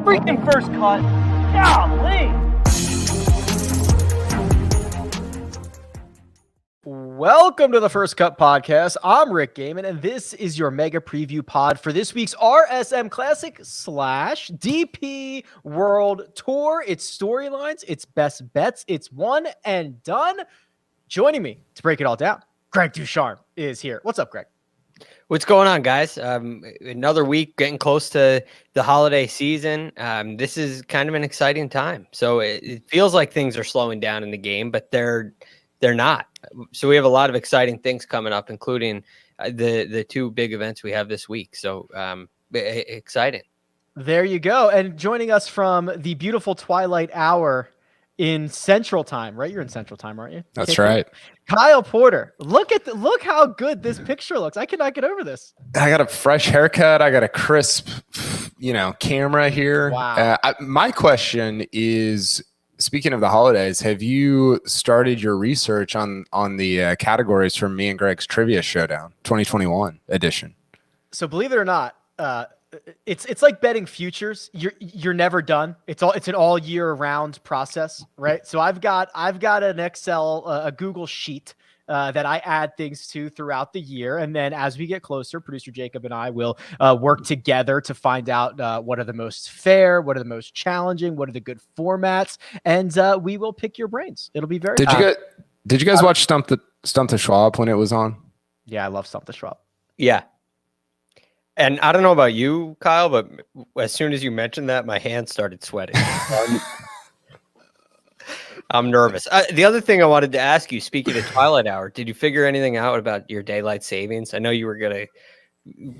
freaking first cut. Golly. Welcome to the First Cut Podcast. I'm Rick Gehman, and this is your mega preview pod for this week's RSM Classic / DP World Tour. It's storylines, it's best bets, it's one and done. Joining me to break it all down, Greg DuCharme is here. What's up, Greg? What's going on, guys? Another week, getting close to the holiday season. This is kind of an exciting time. So it feels like things are slowing down in the game, but they're not. So we have a lot of exciting things coming up, including the two big events we have this week. So exciting. There you go. And joining us from the beautiful twilight hour in Central Time, right? You're in Central Time, aren't you? That's right. Kyle Porter. Look how good this picture looks. I cannot get over this. I got a fresh haircut. I got a crisp, camera here. Wow. My question is, speaking of the holidays, have you started your research on the categories from me and Greg's Trivia Showdown 2021 edition? So believe it or not, it's like betting futures. You're never done. It's an all year round process, right? So I've got an Excel, a Google sheet that I add things to throughout the year, and then as we get closer, producer Jacob and I will work together to find out what are the most fair, what are the most challenging, what are the good formats, and we will pick your brains. It'll be very. Did you guys watch Stump the Schwab when it was on? Yeah, I love Stump the Schwab. Yeah. And I don't know about you, Kyle, but as soon as you mentioned that, my hands started sweating. I'm nervous. The other thing I wanted to ask you, speaking of Twilight Hour, did you figure anything out about your daylight savings? I know you were going to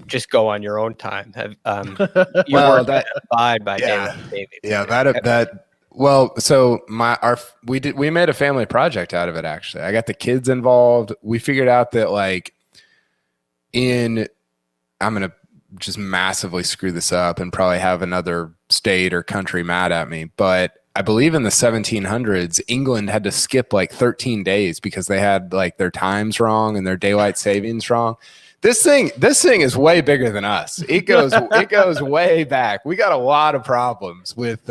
just go on your own time. You weren't abide by daylight savings. Yeah, Well, so we made a family project out of it. Actually, I got the kids involved. We figured out that I'm gonna just massively screw this up and probably have another state or country mad at me, but I believe in the 1700s, England had to skip 13 days because they had their times wrong and their daylight savings wrong. This thing is way bigger than us. It goes way back. We got a lot of problems with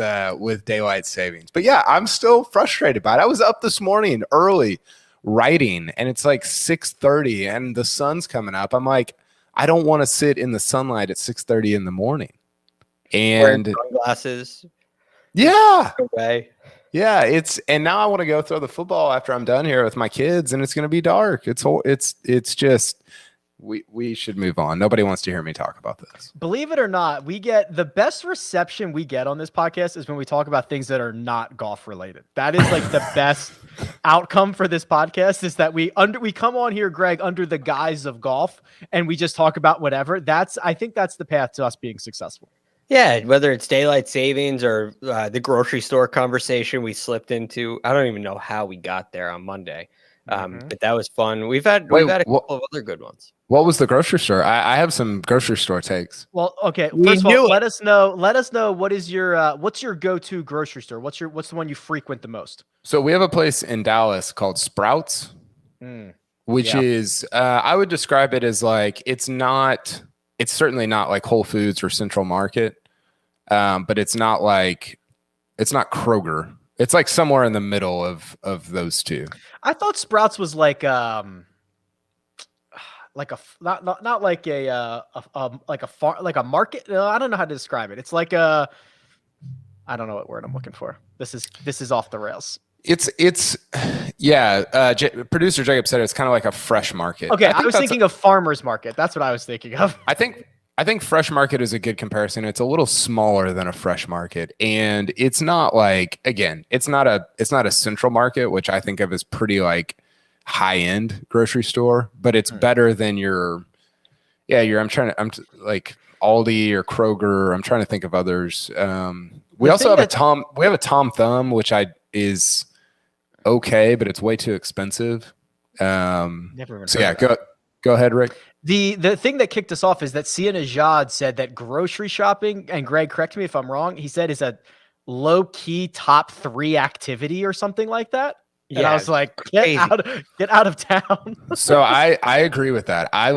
daylight savings. But yeah, I'm still frustrated by it. I was up this morning early writing, and it's 6:30, and the sun's coming up. I'm like, I don't want to sit in the sunlight at 6:30 in the morning. And wearing sunglasses. Yeah. Okay. Yeah. And now I want to go throw the football after I'm done here with my kids, and it's going to be dark. It's just, we should move on. Nobody wants to hear me talk about this. Believe it or not, we get the best reception we get on this podcast is when we talk about things that are not golf related. That is the best outcome for this podcast, is that we come on here, Greg, under the guise of golf, and we just talk about whatever. I think that's the path to us being successful. Yeah, whether it's daylight savings or the grocery store conversation we slipped into. I don't even know how we got there on Monday, but that was fun. We've had a couple of other good ones. What was the grocery store? I have some grocery store takes. Well, okay. First of all, let us know what is your what's your go-to grocery store? What's the one you frequent the most? So we have a place in Dallas called Sprouts, which is I would describe it as it's certainly not Whole Foods or Central Market, but it's not Kroger. It's somewhere in the middle of those two. I thought Sprouts was not a market. No, I don't know how to describe it. It's I don't know what word I'm looking for. This is off the rails. Producer Jacob said it's kind of like a fresh market. Okay, I was thinking of farmer's market. That's what I was thinking of. I think fresh market is a good comparison. It's a little smaller than a fresh market, and it's not it's not a Central Market, which I think of as pretty high end grocery store, but it's better than I'm Aldi or Kroger. I'm trying to think of others. We also have a Tom Thumb, which is okay, but it's way too expensive. Never even so yeah, go ahead, Rick. The thing that kicked us off is that Sia Najad said that grocery shopping, and Greg, correct me if I'm wrong, he said is a low key top 3 activity or something like that. And I was like, get out of town. So I agree with that. I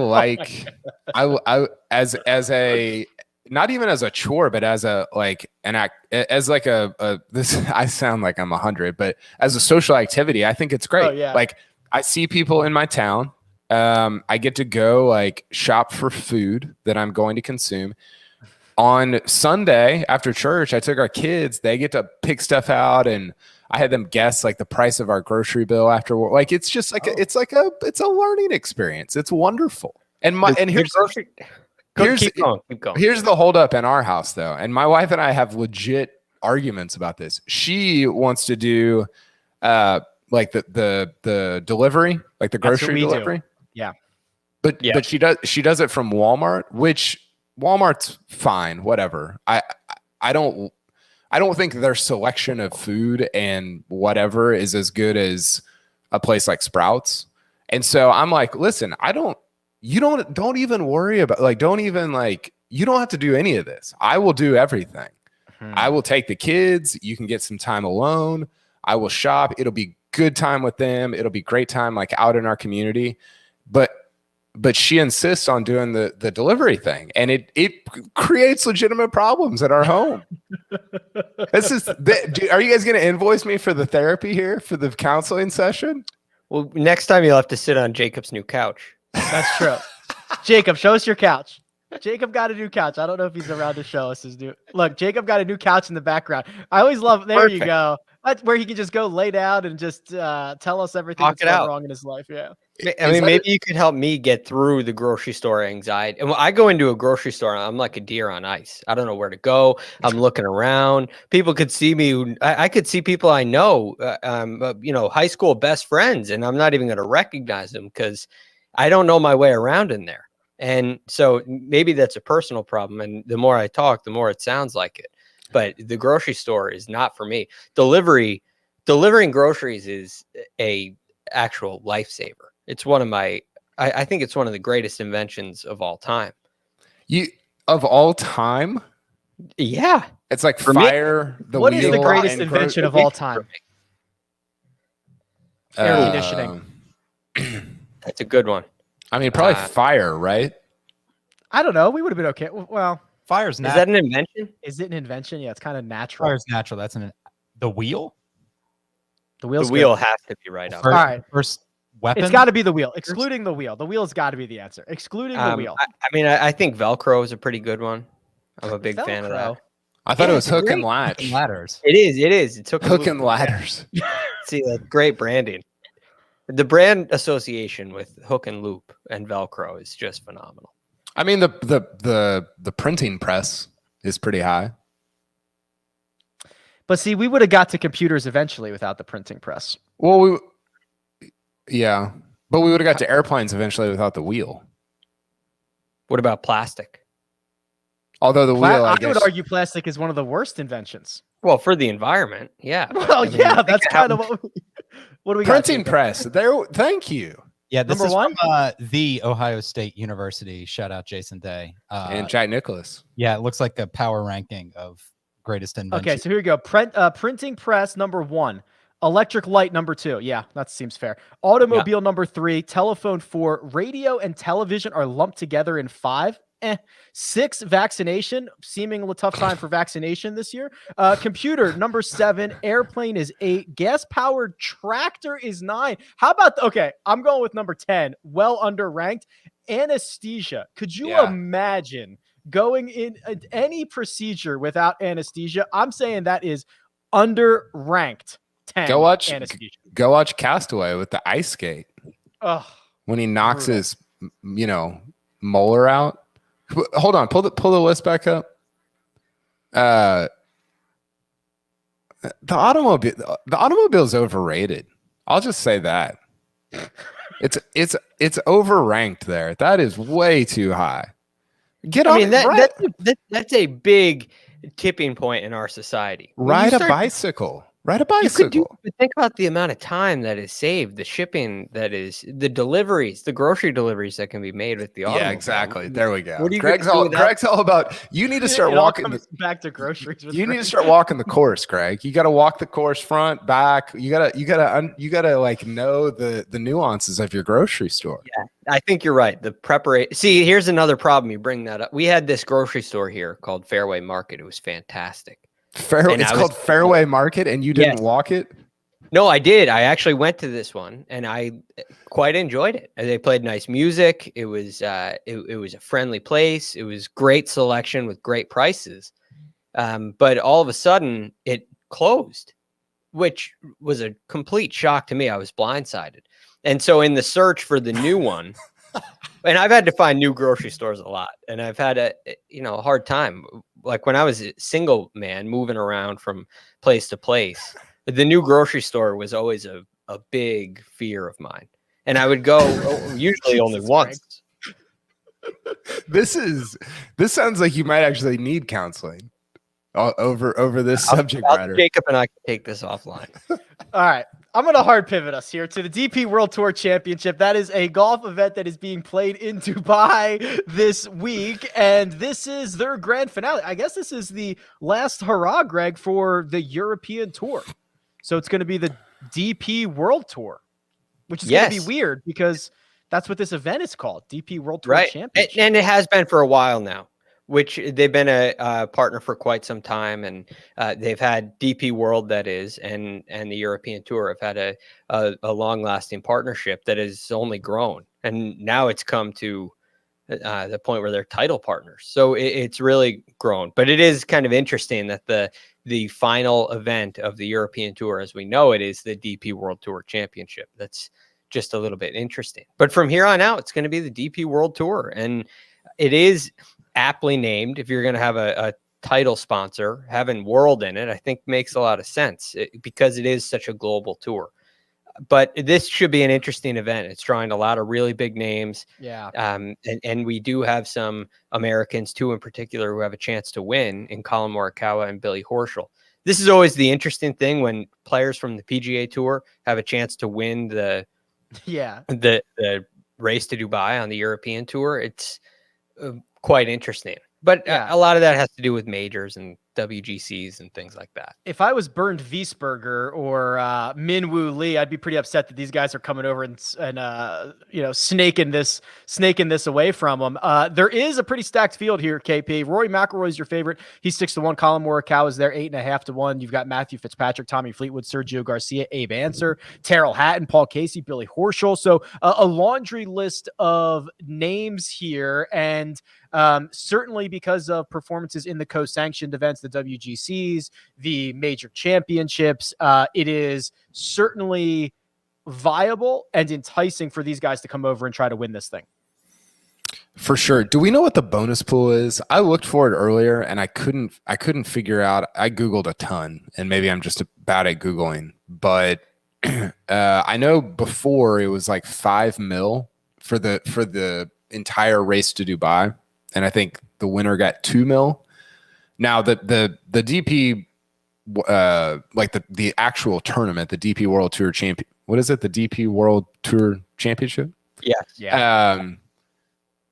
as a not even as a chore, but as a like an act, as like a this. I sound like I'm 100, but as a social activity, I think it's great. Oh, yeah. Like I see people in my town. I get to go like shop for food that I'm going to consume. On Sunday after church, I took our kids. They get to pick stuff out, and I had them guess like the price of our grocery bill after work. Like it's just like it's a learning experience. It's wonderful. And here's keep going. Here's the holdup in our house though, and my wife and I have legit arguments about this. She wants to do like the delivery, like the grocery delivery. Do. Yeah. But she does it from Walmart, which Walmart's fine, whatever. I don't think their selection of food and whatever is as good as a place like Sprouts. And so I'm like, listen, you don't even worry about you don't have to do any of this. I will do everything. I will take the kids. You can get some time alone. I will shop. It'll be good time with them. It'll be great time like out in our community. But she insists on doing the delivery thing, and it creates legitimate problems at our home. Are you guys going to invoice me for the therapy here for the counseling session? Well, next time you'll have to sit on Jacob's new couch. That's true. Jacob, show us your couch. Jacob got a new couch. I don't know if he's around to show us his new. Look, Jacob got a new couch in the background. I always love. There Perfect. You go. That's where he can just go lay down and just tell us everything that's going wrong in his life. Yeah. I mean, maybe you could help me get through the grocery store anxiety. And when I go into a grocery store, I'm like a deer on ice. I don't know where to go. I'm looking around. People could see me. I could see people I know, high school best friends, and I'm not even going to recognize them because I don't know my way around in there. And so maybe that's a personal problem. And the more I talk, the more it sounds like it. But the grocery store is not for me. Delivering groceries is a actual lifesaver. It's one of my, I think it's one of the greatest inventions of all time. Of all time? Yeah. It's like for fire. What is the greatest invention of all time? Air conditioning. That's a good one. I mean, probably fire, right? I don't know. We would have been okay. Well, fire's natural. Is that an invention? Is it an invention? Yeah, it's kind of natural. Fire's natural. That's the wheel. The wheel has to be right up. All right. First weapon. It's got to be the wheel. Excluding the wheel. The wheel's got to be the answer. Excluding the wheel. I think Velcro is a pretty good one. I'm a big fan of that. I thought it was hook and latch. Ladders. It is. It's hook and ladders. See, that's great branding. The brand association with hook and loop and Velcro is just phenomenal. I mean, the printing press is pretty high. But see, we would have got to computers eventually without the printing press. Well, but we would have got to airplanes eventually without the wheel. What about plastic? Although the wheel, I would argue plastic is one of the worst inventions. Well, for the environment, yeah. Well, that's kind of what do we got? Printing press. There. Thank you. Yeah, this Number is one? from the Ohio State University. Shout out Jason Day And Jack Nicholas. Yeah, it looks like a power ranking of greatest inventions. Okay, so here we go. Printing press number 1, electric light number 2. Yeah, that seems fair. Automobile number 3, telephone 4, radio and television are lumped together in 5. 6, vaccination, seeming a tough time for vaccination this year. Computer number 7, airplane is 8, gas powered tractor is 9. How about I'm going with number 10, well underranked, anesthesia. Could you imagine going in any procedure without anesthesia? I'm saying that is underranked. 10. Go watch anesthesia. Go watch Castaway with the ice skate. Ugh, when he knocks his molar out. Hold on, pull the list back up. The automobile is overrated. I'll just say that. It's overranked there. That is way too high. That's a big tipping point in our society. Ride a bicycle. Ride a You could do, bicycle. but think about the amount of time that is saved, the shipping that is, the deliveries, the grocery deleries that can be made with the automobile. Yeah, exactly. There we go. What are you Greg's gonna do all without- Greg's all about. You need to start It all walking. comes back to groceries. With You need to Greg. start walking the course, Greg. You got to walk the course front, back. You gotta like know the nuances of your grocery store. Yeah, I think you're right. The preparation. See, here's another problem. You bring that up. We had this grocery store here called Fairway Market. It was fantastic. And It's called Fairway Market, and you didn't Yes. walk it. No, I did. I actually went to this one, and I quite enjoyed it. They played nice music. It was it was a friendly place. It was great selection with great prices. But all of a sudden, it closed, which was a complete shock to me. I was blindsided. And so in the search for the new one, and I've had to find new grocery stores a lot, and I've had a hard time. Like when I was a single man moving around from place to place, the new grocery store was always a big fear of mine. And I would go usually only Jesus once. This sounds like you might actually need counseling over this subject matter. Jacob and I can take this offline. All right. I'm going to hard pivot us here to the DP World Tour Championship. That is a golf event that is being played in Dubai this week, and this is their grand finale. I guess this is the last hurrah, Greg, for the European Tour. So it's going to be the DP World Tour, which is going to be weird because that's what this event is called, DP World Tour Championship. And it has been for a while now, which they've been a partner for quite some time, and they've had DP World, that is, and the European Tour have had a long-lasting partnership that has only grown, and now it's come to the point where they're title partners. So it's really grown. But it is kind of interesting that the final event of the European Tour, as we know it, is the DP World Tour Championship. That's just a little bit interesting. But from here on out, it's going to be the DP World Tour, and it is aptly named. If you're going to have a title sponsor, having world in it, I think makes a lot of sense because it is such a global tour. But this should be an interesting event. It's drawing a lot of really big names. Yeah. And we do have some Americans, two in particular, who have a chance to win in Colin Morikawa and Billy Horschel. This is always the interesting thing when players from the PGA Tour have a chance to win the race to Dubai on the European Tour. It's quite interesting. But a lot of that has to do with majors and WGCs and things like that. If I was Bernd Wiesberger or Minwoo Lee, I'd be pretty upset that these guys are coming over and snaking this away from them. There is a pretty stacked field here, KP. Rory McIlroy's your favorite. He's 6-1. Colin Morikawa is there 8.5-1. You've got Matthew Fitzpatrick, Tommy Fleetwood, Sergio Garcia, Abe Answer, Terrell Hatton, Paul Casey, Billy Horschel. So a laundry list of names here, and certainly because of performances in the co-sanctioned events, the WGCs, the major championships, it is certainly viable and enticing for these guys to come over and try to win this thing. For sure. Do we know what the bonus pool is? I looked for it earlier and I couldn't figure out. I Googled a ton, and maybe I'm just bad at Googling, but I know before it was like $5 million for the entire race to Dubai. And I think the winner got $2 million. Now the DP, like the actual tournament, the DP World Tour Champion. What is it? The DP World Tour Championship. Yes. Yeah.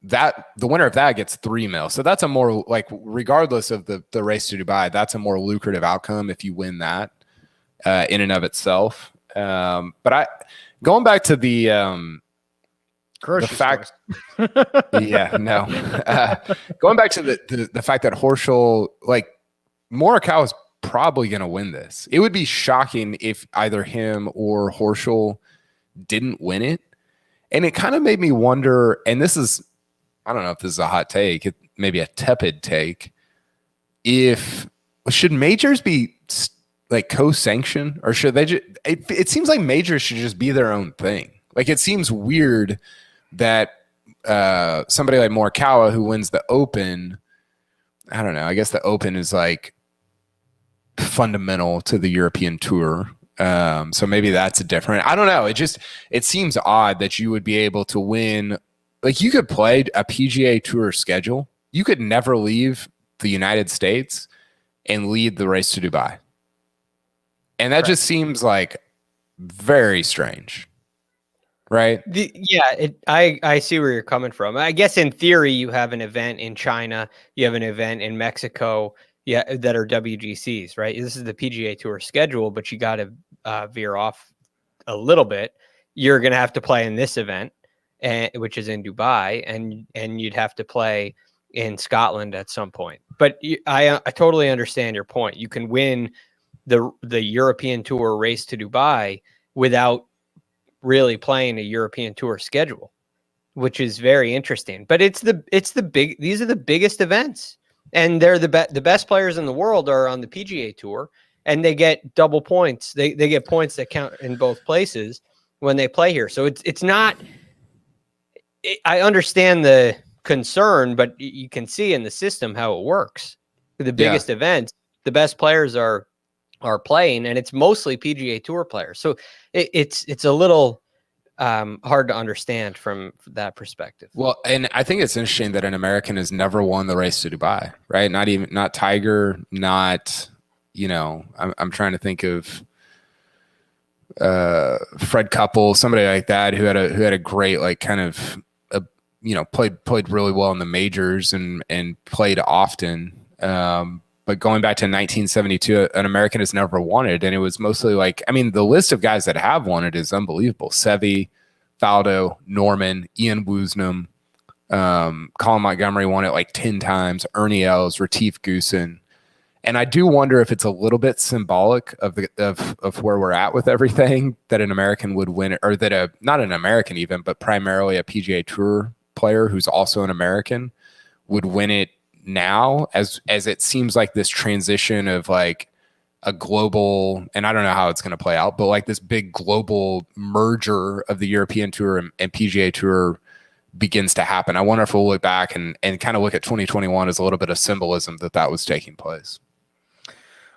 That the winner of that gets $3 million. So that's a more, like, regardless of the race to Dubai, that's a more lucrative outcome if you win that in and of itself. But going back to the fact, going back to the fact that Horschel, like, Morikawa is probably going to win this. It would be shocking if either him or Horschel didn't win it. And it kind of made me wonder, and this is, I don't know if this is a hot take, it may be a tepid take, should majors be like co-sanctioned, or should they just, it seems like majors should just be their own thing. Like, it seems weird that somebody like Morikawa, who wins the Open, I don't know, I guess the Open is like fundamental to the European Tour. So maybe that's different. I don't know. It seems odd that you would be able to win. Like, you could play a PGA Tour schedule. You could never leave the United States and lead the race to Dubai. And that just seems like very strange, right? I see where you're coming from. I guess in theory, you have an event in China, you have an event in Mexico, that are WGCs, right? This is the PGA Tour schedule, but you got to veer off a little bit. You're going to have to play in this event, which is in Dubai, and you'd have to play in Scotland at some point. But I totally understand your point. You can win the European Tour race to Dubai without really playing a European Tour schedule, which is very interesting. But these are the biggest events, and they're the best players in the world are on the PGA Tour, and they get double points. They get points that count in both places when they play here. So it's not. I understand the concern, but you can see in the system how it works. The biggest events, the best players are playing, and it's mostly PGA Tour players. So it's a little hard to understand from that perspective. Well, and I think it's interesting that an American has never won the race to Dubai, right? Not Tiger, not, I'm trying to think of Fred Couple, somebody like that who had a great, like, kind of played really well in the majors and played often. But going back to 1972, an American has never won it. And it was mostly like, the list of guys that have won it is unbelievable. Seve, Faldo, Norman, Ian Woosnam, Colin Montgomery won it like 10 times, Ernie Els, Retief Goosen. And I do wonder if it's a little bit symbolic of where we're at with everything, that an American would win it, or that not an American even, but primarily a PGA Tour player who's also an American would win it now, as it seems like this transition of like a global, and I don't know how it's going to play out, but like this big global merger of the European Tour and PGA Tour begins to happen. I wonder if we'll look back and kind of look at 2021 as a little bit of symbolism that was taking place.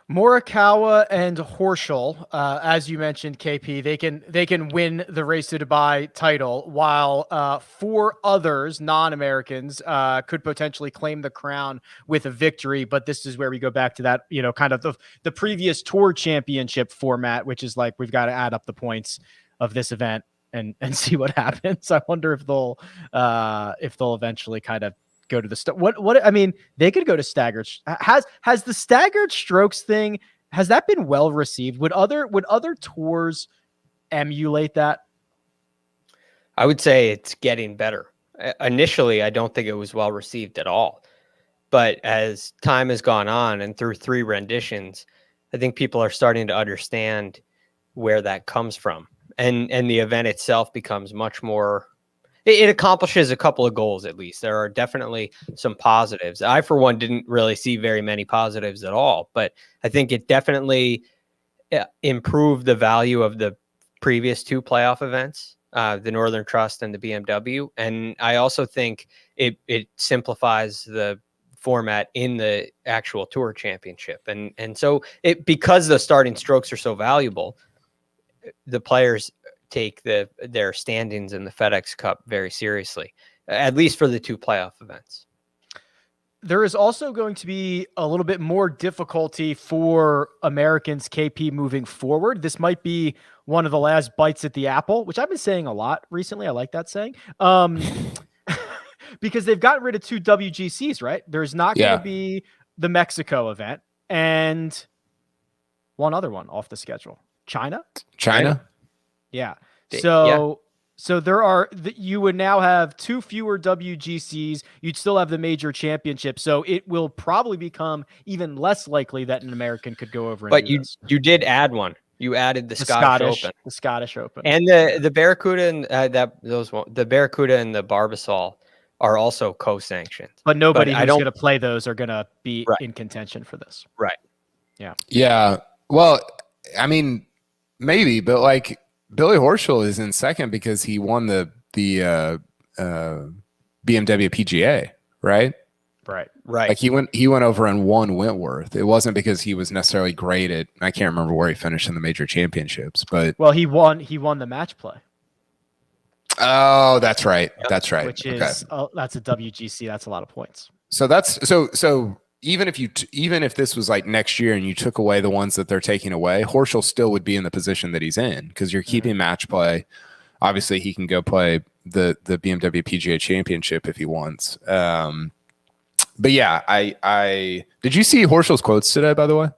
Morikawa and Horschel, as you mentioned, KP, they can win the Race to Dubai title, while 4 others, non-Americans, could potentially claim the crown with a victory. But this is where we go back to that, kind of the previous Tour Championship format, which is like we've got to add up the points of this event and see what happens. I wonder if they'll eventually kind of go to the they could go to staggered. Has the staggered strokes thing, has that been well received? Would other tours emulate that? I would say it's getting better. Initially, I don't think it was well received at all, but as time has gone on and through 3 renditions, I think people are starting to understand where that comes from, and the event itself becomes much more. It accomplishes a couple of goals, at least. There are definitely some positives. I, for one, didn't really see very many positives at all, but I think it definitely improved the value of the previous 2 playoff events, the Northern Trust and the BMW. And I also think it simplifies the format in the actual Tour Championship. And so because the starting strokes are so valuable, the players take their standings in the FedEx Cup very seriously, at least for the 2 playoff events. There is also going to be a little bit more difficulty for Americans, KP, moving forward. This might be one of the last bites at the apple, which I've been saying a lot recently. I like that saying. Because they've gotten rid of 2 WGCs, right? There's not going to be the Mexico event and one other one off the schedule. China? Yeah. So you would now have 2 fewer WGCs. You'd still have the major championship. So it will probably become even less likely that an American could go over. But you did add one. You added the Scottish Open, the Scottish Open, and the Barracuda and the Barracuda and the Barbasol are also co-sanctioned. But nobody who's going to play those are going to be in contention for this. Right. Yeah. Yeah. Well, maybe, but like, Billy Horschel is in second because he won the BMW PGA, right? Right. Like he went over and won Wentworth. It wasn't because he was necessarily great at. I can't remember where he finished in the major championships, but he won the match play. Oh, that's right. That's right. Which is that's a WGC. That's a lot of points. So even if this was like next year and you took away the ones that they're taking away, Horschel still would be in the position that he's in because you're keeping match play. Obviously, he can go play the BMW PGA Championship if he wants. But yeah, I did you see Horschel's quotes today, by the way?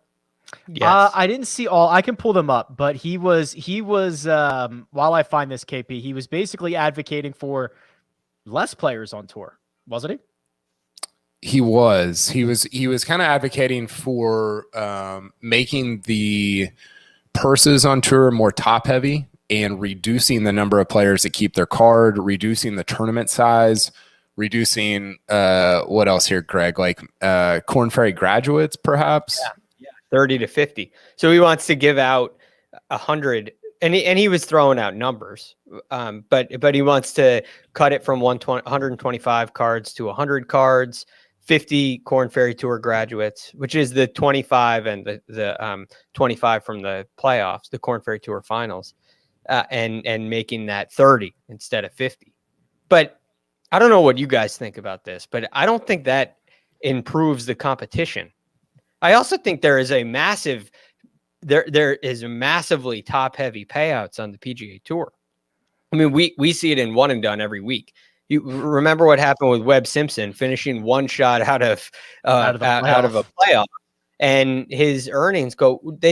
Yes. I didn't see all. I can pull them up, but he was while I find this, KP, he was basically advocating for less players on tour, wasn't he? He was kind of advocating for making the purses on tour more top heavy and reducing the number of players that keep their card, reducing the tournament size, reducing what else here, Greg? Like Korn Ferry graduates, perhaps. Yeah, 30 to 50. So he wants to give out 100, and he was throwing out numbers, but he wants to cut it from 125 cards to 100 cards. 50 Korn Ferry Tour graduates, which is the 25 and the 25 from the playoffs, the Korn Ferry Tour finals, and making that 30 instead of 50. But I don't know what you guys think about this, but I don't think that improves the competition. I also think there is massively top heavy payouts on the PGA Tour. I mean, we see it in one and done every week. You remember what happened with Webb Simpson finishing one shot out of a playoff, and his earnings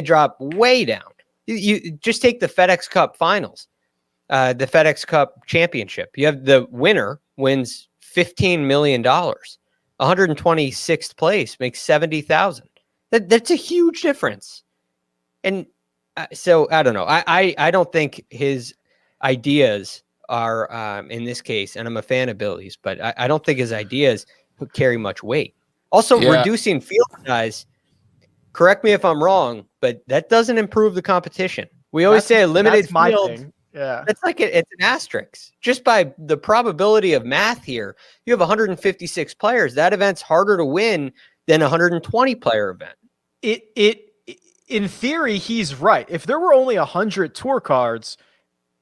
drop way down. You just take the FedEx Cup finals, the FedEx Cup championship. You have the winner wins $15 million, 126th place makes $70,000. That's a huge difference. And so I don't know. I don't think his ideas are in this case, and I'm a fan of Billy's, but I don't think his ideas carry much weight. Also, reducing field size, correct me if I'm wrong, but that doesn't improve the competition. We always say a limited field. Yeah, it's like it's an asterisk. Just by the probability of math here, you have 156 players. That event's harder to win than a 120 player event. In theory, he's right. If there were only 100 tour cards,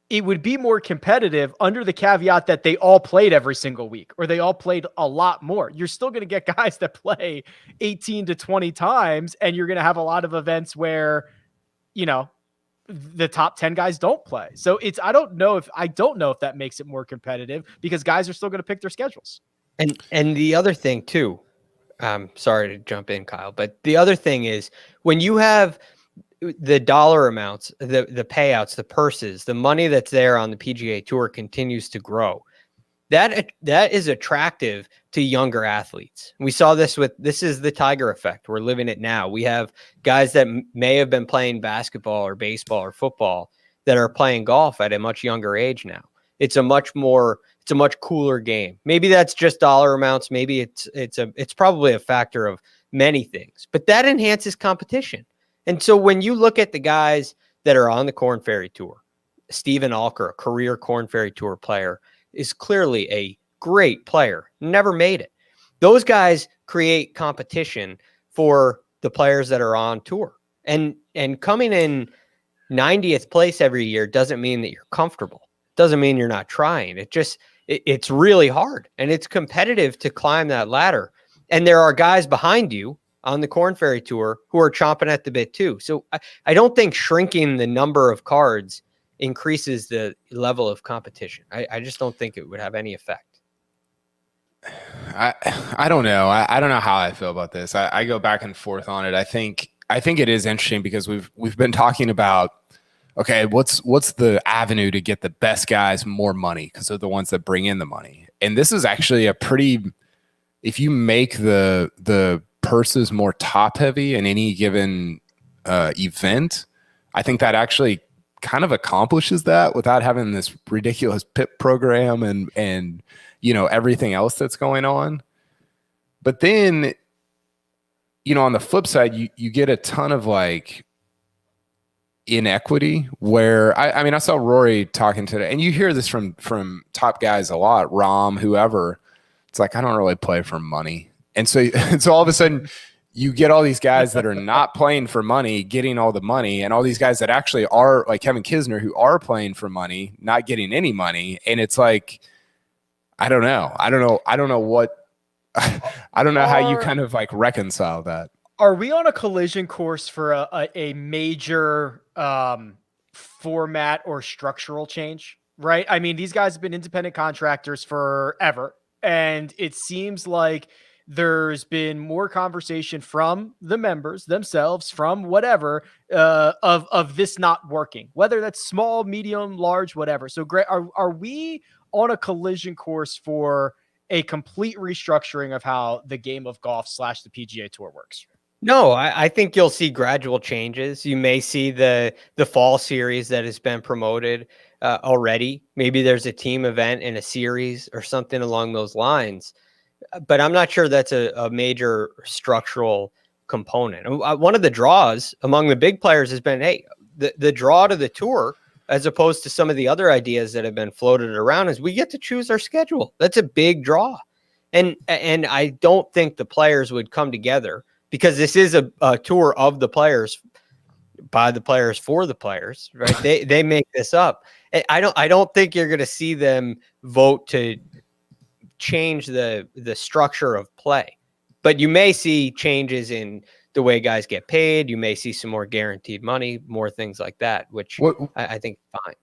it would be more competitive under the caveat that they all played every single week or they all played a lot more. You're still going to get guys that play 18 to 20 times, and you're going to have a lot of events where, the top 10 guys don't play. So I don't know if that makes it more competitive because guys are still going to pick their schedules. And the other thing too, sorry to jump in, Kyle, but the other thing is when you have the dollar amounts, the payouts, the purses, the money that's there on the PGA Tour continues to grow. That is attractive to younger athletes. We saw this is the Tiger effect. We're living it now. We have guys that may have been playing basketball or baseball or football that are playing golf at a much younger age now. It's a much cooler game. Maybe that's just dollar amounts. Maybe it's probably a factor of many things, but that enhances competition. And so when you look at the guys that are on the Korn Ferry Tour, Stephen Alker, a career Korn Ferry Tour player, is clearly a great player, never made it. Those guys create competition for the players that are on tour. And coming in 90th place every year doesn't mean that you're comfortable. Doesn't mean you're not trying. It's really hard, and it's competitive to climb that ladder. And there are guys behind you on the Korn Ferry Tour who are chomping at the bit too. So I don't think shrinking the number of cards increases the level of competition. I just don't think it would have any effect. I don't know. I don't know how I feel about this. I go back and forth on it. I think it is interesting because we've been talking about, okay, what's the avenue to get the best guys more money because they're the ones that bring in the money. And this is actually if you make the purses more top heavy in any given event, I think that actually kind of accomplishes that without having this ridiculous PIP program and everything else that's going on. But then, on the flip side, you get a ton of like inequity where I saw Rory talking today, and you hear this from top guys a lot, Rahm, whoever. It's like, I don't really play for money. And so all of a sudden you get all these guys that are not playing for money, getting all the money, and all these guys that actually are like Kevin Kisner who are playing for money, not getting any money. And it's like, I don't know what I don't know how you kind of like reconcile that. Are we on a collision course for a major format or structural change? Right. I mean, these guys have been independent contractors forever, and it seems like there's been more conversation from the members themselves, from whatever, of this not working, whether that's small, medium, large, whatever. So, Greg, are we on a collision course for a complete restructuring of how the game of golf / the PGA Tour works? No, I think you'll see gradual changes. You may see the fall series that has been promoted already. Maybe there's a team event in a series or something along those lines. But I'm not sure that's a major structural component. One of the draws among the big players has been, hey, the draw to the tour, as opposed to some of the other ideas that have been floated around, is we get to choose our schedule. That's a big draw. And I don't think the players would come together, because this is a tour of the players, by the players, for the players, right? They make this up. I don't think you're going to see them vote to change the structure of play, but you may see changes in the way guys get paid. You may see some more guaranteed money, more things like that, which I think fine.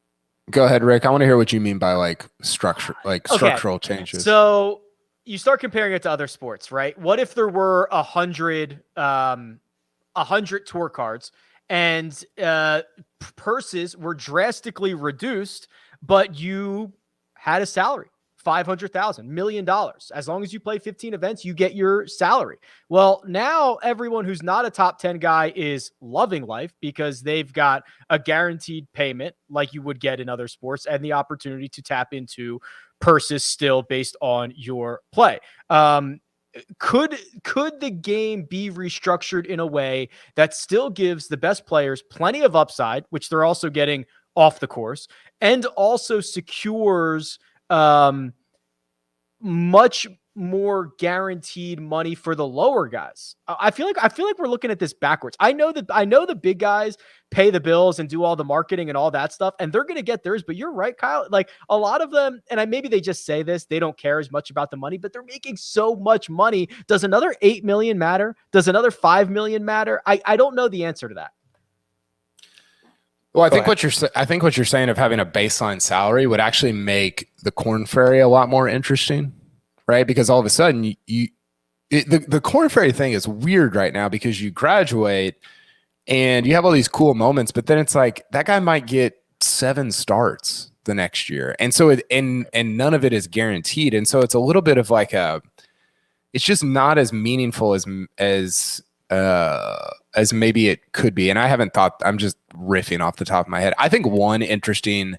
Go ahead, Rick. I want to hear what you mean by like structural changes. So you start comparing it to other sports, right? What if there were 100 tour cards and purses were drastically reduced, but you had a salary? $500,000, $1 million. As long as you play 15 events, you get your salary. Well, now everyone who's not a top 10 guy is loving life because they've got a guaranteed payment like you would get in other sports, and the opportunity to tap into purses still based on your play. Could the game be restructured in a way that still gives the best players plenty of upside, which they're also getting off the course, and also secures much more guaranteed money for the lower guys? I feel like we're looking at this backwards. I know the big guys pay the bills and do all the marketing and all that stuff, and they're going to get theirs. But you're right, Kyle. Like a lot of them, and maybe they just say this, they don't care as much about the money, but they're making so much money. Does another 8 million matter? Does another 5 million matter? I don't know the answer to that. Well, I think what you're saying of having a baseline salary would actually make the Corn Ferry a lot more interesting, right? Because all of a sudden, the Corn Ferry thing is weird right now because you graduate and you have all these cool moments, but then it's like that guy might get 7 starts the next year, and so and none of it is guaranteed, and so it's a little bit of like it's just not as meaningful as maybe it could be. And I haven't thought, I'm just riffing off the top of my head. I think one interesting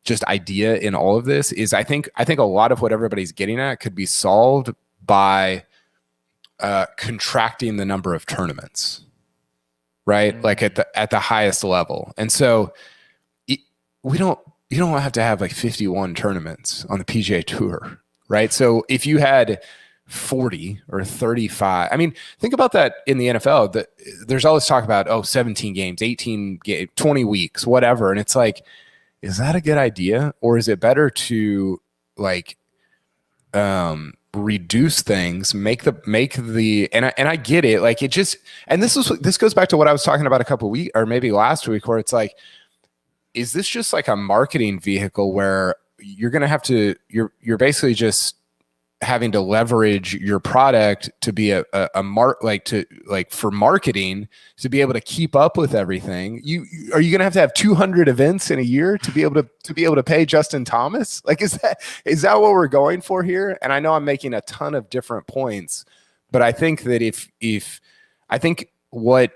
just idea in all of this is I think a lot of what everybody's getting at could be solved by contracting the number of tournaments, right? Mm-hmm. Like at the highest level. And so you don't have to have like 51 tournaments on the PGA Tour, right? So if you had 40 or 35. I mean, think about that in the NFL. There's always talk about 17 games, 18 games, 20 weeks, whatever. And it's like, is that a good idea? Or is it better to like reduce things, make the and I get it. Like it just, and this goes back to what I was talking about a couple of weeks or maybe last week, where it's like, is this just like a marketing vehicle where you're going to have to, you're basically just having to leverage your product to be for marketing, to be able to keep up with everything. Are you going to have 200 events in a year to be able to pay Justin Thomas? Like, is that what we're going for here? And I know I'm making a ton of different points, but I think that if I think what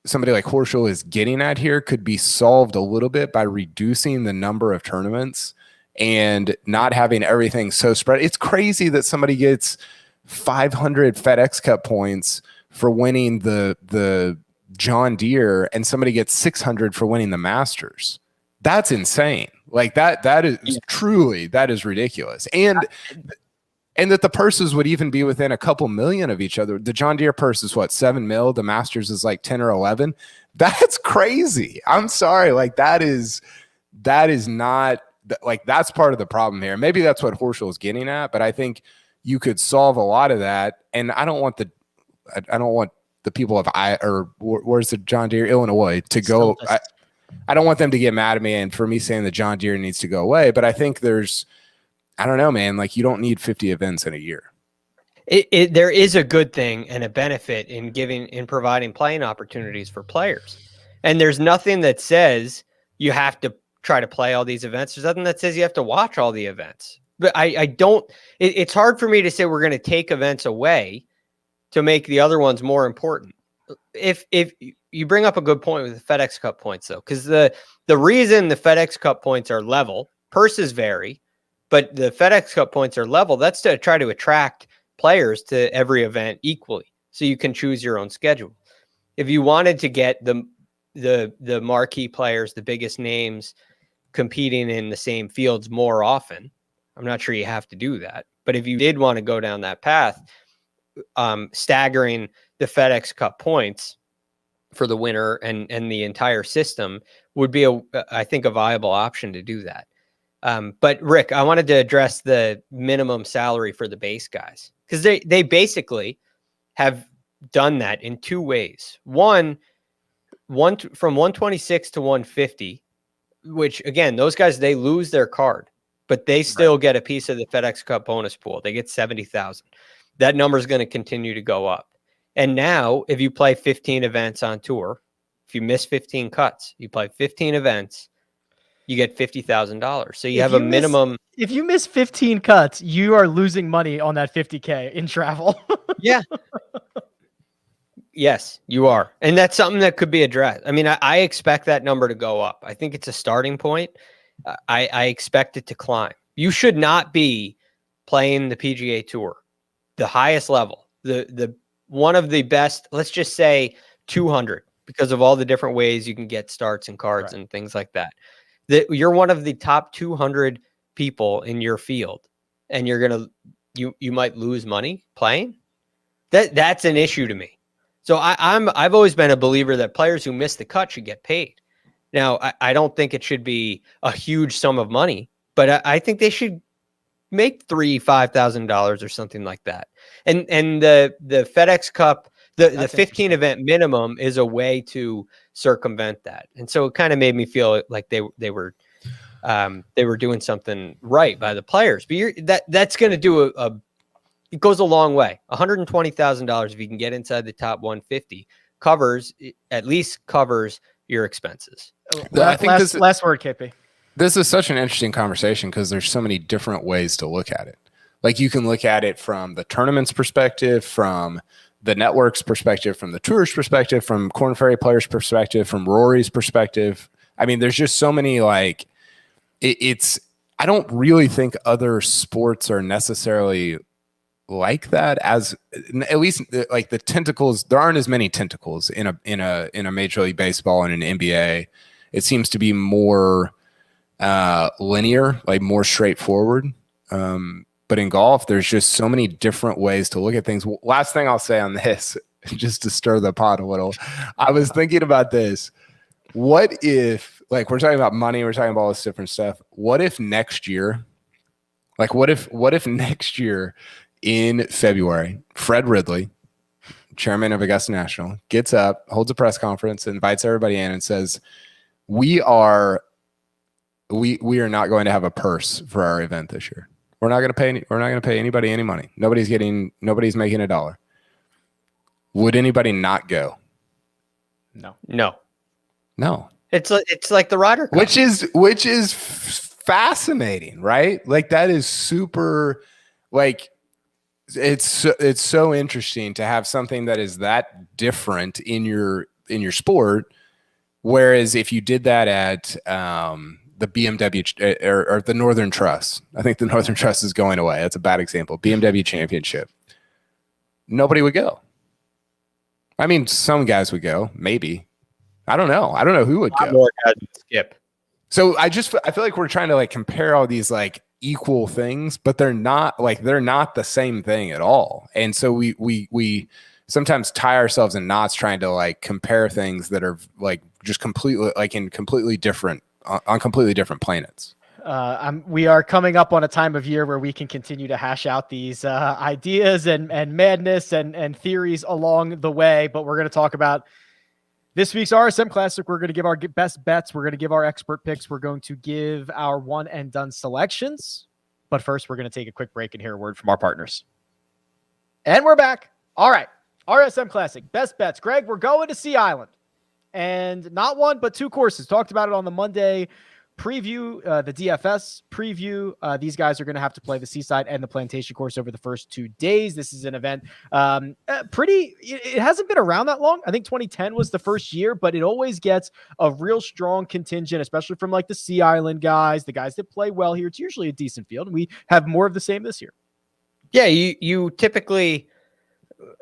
somebody like Horschel is getting at here could be solved a little bit by reducing the number of tournaments and not having everything so spread. It's crazy that somebody gets 500 FedEx Cup points for winning the John Deere and somebody gets 600 for winning the Masters. That's insane. Like that is truly, that is ridiculous. And that the purses would even be within a couple million of each other. The John Deere purse is what, 7 mil? The Masters is like 10 or 11. That's crazy. I'm sorry. Like that is not, like that's part of the problem here. Maybe that's what Horschel is getting at, but I think you could solve a lot of that. And I don't want the people of where's the John Deere, Illinois, to go. I don't want them to get mad at me and for me saying the John Deere needs to go away. But I think I don't know, man. Like, you don't need 50 events in a year. There is a good thing and a benefit in providing playing opportunities for players. And there's nothing that says you have to try to play all these events. There's nothing that says you have to watch all the events. But I don't, it's hard for me to say we're going to take events away to make the other ones more important. If you bring up a good point with the FedEx Cup points, though, because the reason the FedEx Cup points are level, purses vary, but the FedEx Cup points are level, that's to try to attract players to every event equally, so you can choose your own schedule. If you wanted to get the marquee players, the biggest names competing in the same fields more often, I'm not sure you have to do that. But if you did want to go down that path, staggering the FedEx Cup points for the winner and the entire system would be I think a viable option to do that. But Rick, I wanted to address the minimum salary for the base guys, because they basically have done that in two ways. One from 126 to 150, which again, those guys, they lose their card, but they still get a piece of the FedEx Cup bonus pool. They get 70,000. That number is going to continue to go up. And now if you play 15 events on tour, if you miss 15 cuts, you play 15 events, you get $50,000. So you have a minimum. If you miss 15 cuts, you are losing money on that 50K in travel. Yeah. Yes, you are. And that's something that could be addressed. I mean, I expect that number to go up. I think it's a starting point. I expect it to climb. You should not be playing the PGA Tour, the highest level, the one of the best, let's just say 200, because of all the different ways you can get starts and cards and things like that. You're one of the top 200 people in your field, and you might lose money playing. That's an issue to me. So I've always been a believer that players who miss the cut should get paid. Now, I don't think it should be a huge sum of money, but I think they should make $5,000 or something like that. And the FedEx Cup, the 15 event minimum is a way to circumvent that. And so it kind of made me feel like they were doing something right by the players. But that's going to do it goes a long way. $120,000 if you can get inside the top 150 at least covers your expenses. I think last word, KP. This is such an interesting conversation because there's so many different ways to look at it. Like, you can look at it from the tournament's perspective, from the network's perspective, from the tour's perspective, from Korn Ferry players' perspective, from Rory's perspective. I mean, there's just so many, like, I don't really think other sports are necessarily like that, as at least like the tentacles. There aren't as many tentacles in a Major League Baseball and an NBA. It seems to be more linear, like more straightforward. But in golf, there's just so many different ways to look at things. Last thing I'll say on this, just to stir the pot a little, I was thinking about this. What if, like, we're talking about money, we're talking about all this different stuff. What if next year, what if next year in February, Fred Ridley, chairman of Augusta National, gets up, holds a press conference, invites everybody in and says, we are not going to have a purse for our event this year. We're not going to pay anybody any money. Nobody's making $1. Would anybody not go? No. It's like the Ryder Cup. Which is fascinating, right? Like, that is super, like, it's so interesting to have something that is that different in your sport. Whereas if you did that at the BMW or the Northern Trust, I think the Northern Trust is going away. That's a bad example. BMW Championship, nobody would go. I mean, some guys would go, maybe. I don't know who would go. More guys would skip. So I feel like we're trying to, like, compare all these, like, equal things, but they're not the same thing at all. And so we sometimes tie ourselves in knots trying to, like, compare things that are, like, just completely, like, in completely different on completely different planets. We are coming up on a time of year where we can continue to hash out these ideas and madness and theories along the way. But we're going to talk about this week's RSM Classic. We're going to give our best bets. We're going to give our expert picks. We're going to give our one and done selections. But first, we're going to take a quick break and hear a word from our partners. And we're back. All right. RSM Classic, best bets. Greg, we're going to Sea Island. And not one, but two courses. Talked about it on the Monday preview, the DFS preview. These guys are going to have to play the Seaside and the Plantation course over the first 2 days. This is an event it hasn't been around that long. I think 2010 was the first year, but it always gets a real strong contingent, especially from like the Sea Island guys, the guys that play well here. It's usually a decent field, and we have more of the same this year. Yeah, you typically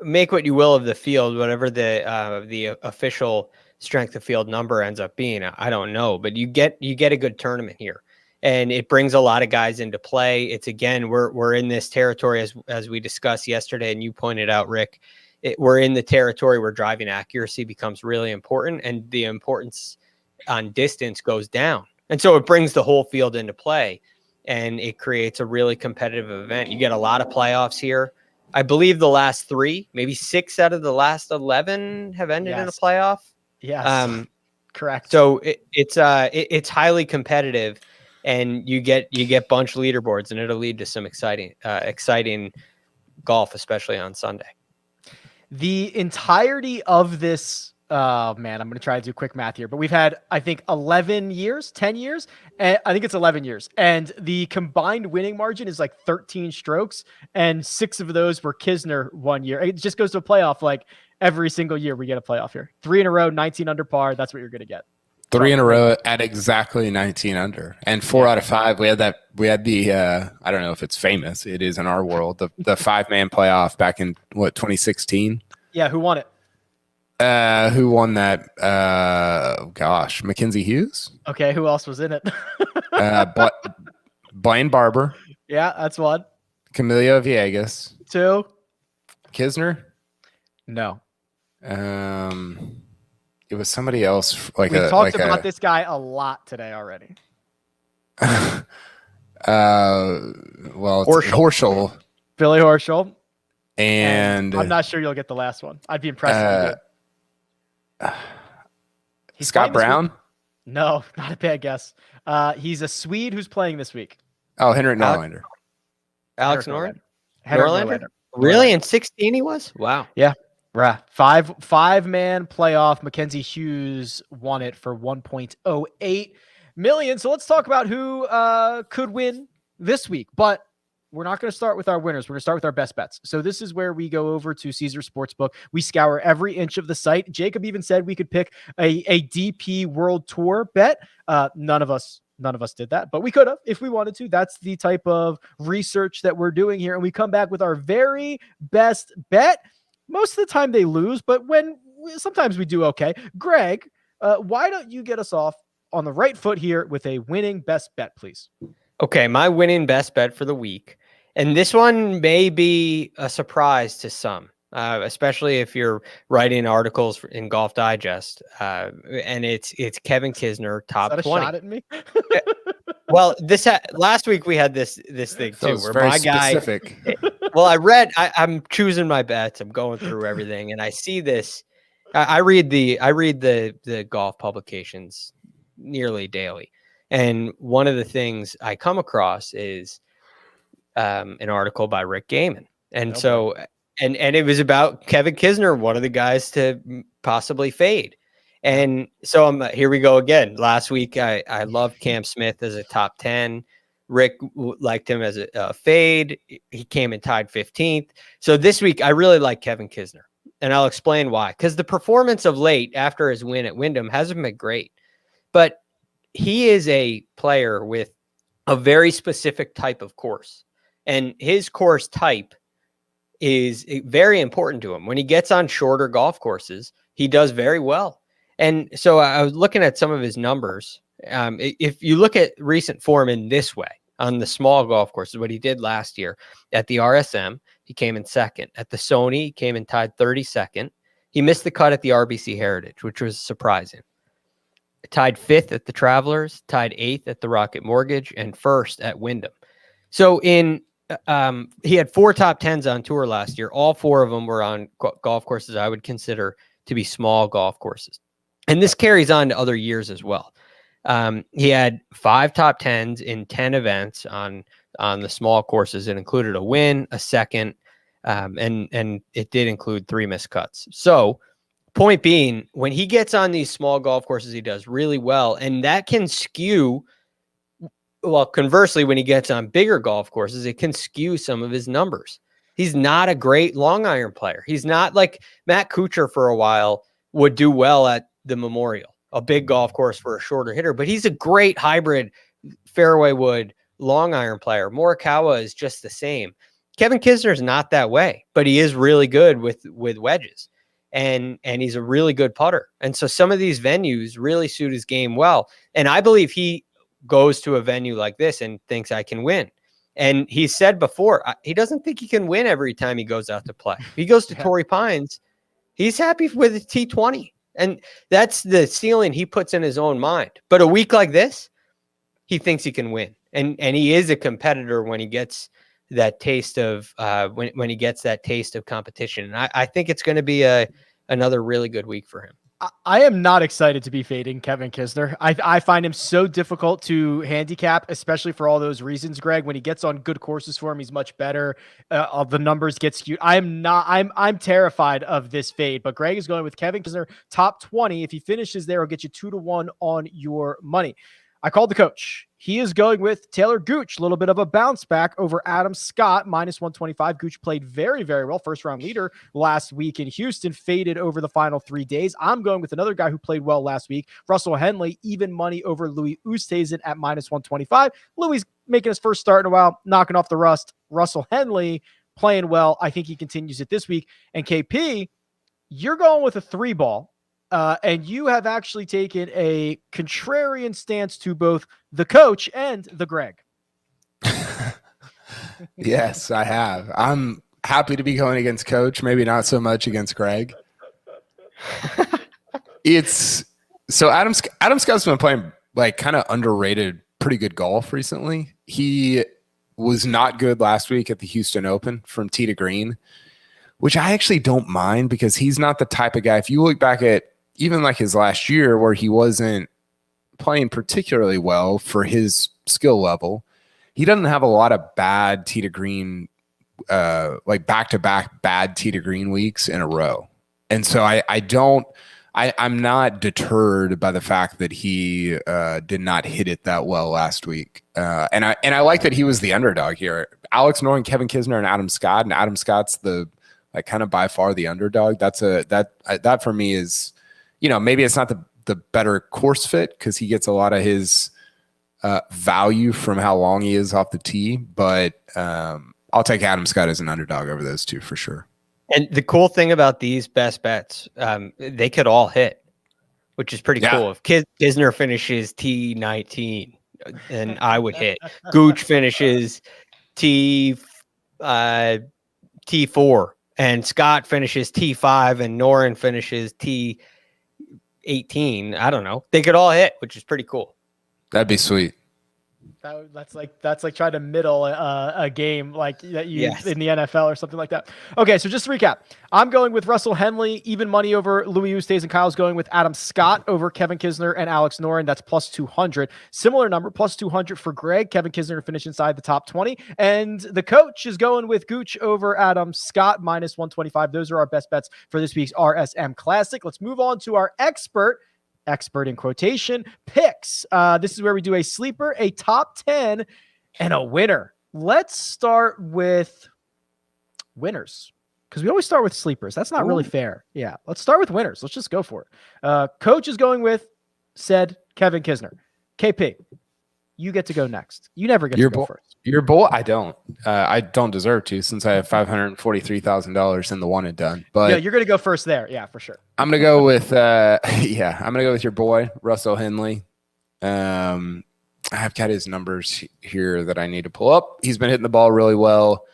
make what you will of the field, whatever the official strength of field number ends up being. I don't know, but you get a good tournament here, and it brings a lot of guys into play. It's again, we're in this territory as we discussed yesterday, and you pointed out, Rick, we're in the territory where driving accuracy becomes really important, and the importance on distance goes down, and so it brings the whole field into play, and it creates a really competitive event. You get a lot of playoffs here. I believe the last 3, maybe 6 out of the last 11 have ended in a playoff. Yes, correct. So it's highly competitive, and you get bunch leaderboards, and it'll lead to some exciting golf, especially on Sunday. The entirety of this, I'm going to try to do quick math here, but we've had, I think, 10 years, and I think it's 11 years. And the combined winning margin is like 13 strokes, and 6 of those were Kisner 1 year. It just goes to a playoff like every single year we get a playoff here. 3 in a row, 19 under par. That's what you're going to get. 3 in a row at exactly 19 under, and 4 out of 5. We had the I don't know if it's famous. It is in our world. The 5-man playoff back in 2016. Yeah. Who won it? Who won that? Gosh, Mackenzie Hughes. Okay. Who else was in it? Blaine Barber. Yeah. That's one. Camilo Villegas. 2. Kisner. No. It was somebody else. We talked about this guy a lot today already. Well, it's Horschel. Billy Horschel. And I'm not sure you'll get the last one. I'd be impressed if you did. Scott Brown? No, not a bad guess. He's a Swede who's playing this week. Oh, Henrik Norlander. Alex Norlander? Norlander? Really? In 16 he was? Wow. Yeah. Right. 5-man playoff. Mackenzie Hughes won it for 1.08 million. So let's talk about who could win this week. But we're not going to start with our winners. We're going to start with our best bets. So this is where we go over to Caesar Sportsbook. We scour every inch of the site. Jacob even said we could pick a DP World Tour bet. None of us did that, but we could have if we wanted to. That's the type of research that we're doing here. And we come back with our very best bet. Most of the time they lose, but sometimes we do okay. Greg, why don't you get us off on the right foot here with a winning best bet, please? Okay, my winning best bet for the week. And this one may be a surprise to some, especially if you're writing articles in Golf Digest. And it's Kevin Kisner, top 20. Is that a shot at me? Well, last week we had this thing too, where my specific. Guy. Well, I'm choosing my bets. I'm going through everything, and I see this. I read the golf publications nearly daily, and one of the things I come across is an article by Rick Gehman, and and it was about Kevin Kisner, one of the guys to possibly fade. And so here we go again. Last week, I loved Cam Smith as a top 10. Rick liked him as a fade. He came and tied 15th. So this week, I really like Kevin Kisner. And I'll explain why. Because the performance of late after his win at Wyndham hasn't been great. But he is a player with a very specific type of course. And his course type is very important to him. When he gets on shorter golf courses, he does very well. And so I was looking at some of his numbers. If you look at recent form in this way, on the small golf courses, what he did last year at the RSM, he came in second. At the Sony, he came and tied 32nd. He missed the cut at the RBC Heritage, which was surprising. tied 5th at the Travelers, tied 8th at the Rocket Mortgage, and 1st at Wyndham. So he had 4 top 10s on tour last year. All 4 of them were on golf courses I would consider to be small golf courses. And this carries on to other years as well. He had 5 top 10s in 10 events on the small courses. It included a win, a second, and it did include 3 missed cuts. So point being, when he gets on these small golf courses, he does really well. And that can skew, well, conversely, when he gets on bigger golf courses, it can skew some of his numbers. He's not a great long iron player. He's not like Matt Kuchar for a while would do well at the Memorial, a big golf course for a shorter hitter, but he's a great hybrid fairway wood long iron player. Morikawa is just the same. Kevin Kisner is not that way, but he is really good with wedges, and he's a really good putter. And so some of these venues really suit his game well. And I believe he goes to a venue like this and thinks I can win. And he said before, he doesn't think he can win every time he goes out to play. If he goes to Torrey Pines, he's happy with a T20. And that's the ceiling he puts in his own mind. But a week like this, he thinks he can win. And he is a competitor when he gets that taste of when he gets that taste of competition. And I think it's going to be another really good week for him. I am not excited to be fading Kevin Kisner. I find him so difficult to handicap, especially for all those reasons, Greg. When he gets on good courses for him, he's much better. The numbers get skewed. I'm terrified of this fade, but Greg is going with Kevin Kisner, top 20. If he finishes there, he'll get you 2-1 on your money. I called the coach. He is going with Taylor Gooch, a little bit of a bounce back over Adam Scott, -125. Gooch played very, very well. First round leader last week in Houston, faded over the final 3 days. I'm going with another guy who played well last week, Russell Henley, even money over Louis Oosthuizen at -125. Louis making his first start in a while, knocking off the rust. Russell Henley playing well. I think he continues it this week. And KP, you're going with a 3-ball. And you have actually taken a contrarian stance to both the coach and the Greg. Yes, I have. I'm happy to be going against coach, maybe not so much against Greg. Adam Scott's been playing like kind of underrated, pretty good golf recently. He was not good last week at the Houston Open from tee to green, which I actually don't mind because he's not the type of guy. If you look back at even like his last year where he wasn't playing particularly well for his skill level, he doesn't have a lot of bad tee to green, like back-to-back bad tee to green weeks in a row. And so I'm not deterred by the fact that he did not hit it that well last week. And I like that he was the underdog here. Alex Noren, Kevin Kisner, and Adam Scott. And Adam Scott's the like kind of by far the underdog. That for me is, you know, maybe it's not the better course fit because he gets a lot of his value from how long he is off the tee. But I'll take Adam Scott as an underdog over those two for sure. And the cool thing about these best bets, they could all hit, which is pretty cool. If Kisner finishes T19, then I would hit. Gooch finishes T4, and Scott finishes T5, and Noren finishes T18. I don't know. They could all hit, which is pretty cool. That'd be sweet. That's like trying to middle a game like that you in the NFL or something like that. Okay, so just to recap, I'm going with Russell Henley, even money over Louis Oosthuizen, and Kyle's going with Adam Scott over Kevin Kisner and Alex Noren. That's +200. Similar number, +200 for Greg. Kevin Kisner to finish inside the top 20, and the coach is going with Gooch over Adam Scott, -125. Those are our best bets for this week's RSM Classic. Let's move on to our expert in quotation picks. This is where we do a sleeper, a top 10, and a winner. Let's start with winners because we always start with sleepers. That's not really fair. Yeah, let's start with winners. Let's just go for it. Coach is going with said Kevin Kisner. KP, you get to go next. You never get to go first. Your boy, I don't deserve to since I have $543,000 in the one and done. But yeah, you're gonna go first there. Yeah, for sure. I'm gonna go with I'm gonna go with your boy Russell Henley. I've got his numbers here that I need to pull up. He's been hitting the ball really well.